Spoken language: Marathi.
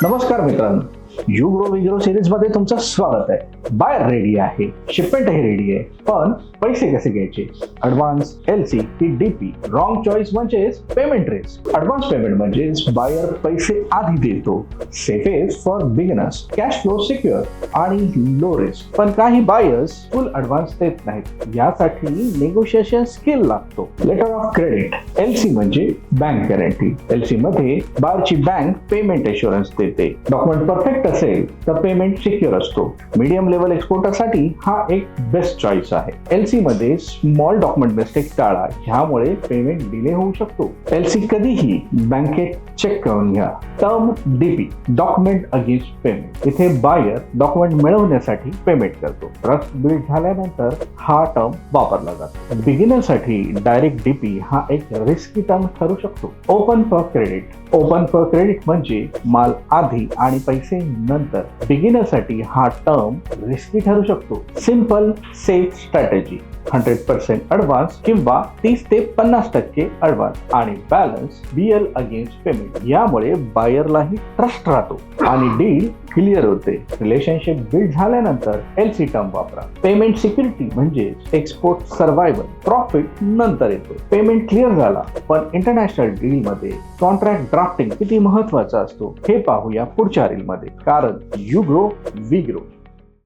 नमस्कार मित्रांनो, you grow we grow series मध्ये तुमचं स्वागत आहे. बायर रेडी आहे, शिपमेंट ही रेडी आहे, पण पैसे कसे घ्यायचे? ऍडव्हान्स, एलसी की डीपी? रॉंग चॉईस म्हणजेच पेमेंट रिस्क. ऍडव्हान्स पेमेंट म्हणजेच बायर पैसे आधी देतो, safest for beginners, cash flow secure आणि लो रिस्क. पण काही बायर्स फुल ऍडव्हान्स देत नाहीत, यासाठी नेगोशिएशन स्किल लागतो. लेटर ऑफ क्रेडिट, एलसी म्हणजे बँक गॅरंटी. एलसी मध्ये बायरची बँक पेमेंट एश्युरन्स देते. डॉक्युमेंट परफेक्ट असेल तर पेमेंट सिक्युअर असतो. मीडियम लेवल एक्सपोर्टरसाठी हा एक बेस्ट चॉईस आहे. एलसी मध्ये स्मॉल डॉक्युमेंट मिस्टेक टाळा, ह्यामुळे पेमेंट डिले होऊ शकतो. एलसी कधीही बँकेत चेक करून घ्या. Term DP, document against payment. इथे बायर डॉक्युमेंट मिळवण्यासाठी पेमेंट करतो. ट्रस्ट बिल्ड झाल्यानंतर हा टर्म वापरला जातो. बिगिनर साठी डायरेक्ट डीपी हा एक रिस्की टर्म ठरू शकतो. Open for credit, open for credit म्हणजे माल आधी आणि पैसे नंतर. बिगिनर साठी हा टर्म रिस्की ठरू शकतो. सिंपल सेफ स्ट्रॅटेजी, 100% ॲडव्हान्स किंवा 30 ते 50% ॲडव्हान्स आणि बॅलन्स बीएल अगेन्स्ट पेमेंट. यामुळे बायरलाही ट्रस्ट राहतो आणि डील क्लिअर होते. रिलेशनशिप बिल्ड झाल्यानंतर एलसी टर्म वापरा. पेमेंट सिक्युरिटी म्हणजे एक्सपोर्ट सर्व्हायवल, प्रॉफिट नंतर येतो. पेमेंट क्लिअर झाला, पण इंटरनॅशनल डील मध्ये कॉन्ट्रॅक्ट ड्राफ्टिंग किती महत्वाचा असतो हे पाहूया पुढच्या रील मध्ये. कारण यू ग्रो वी ग्रो.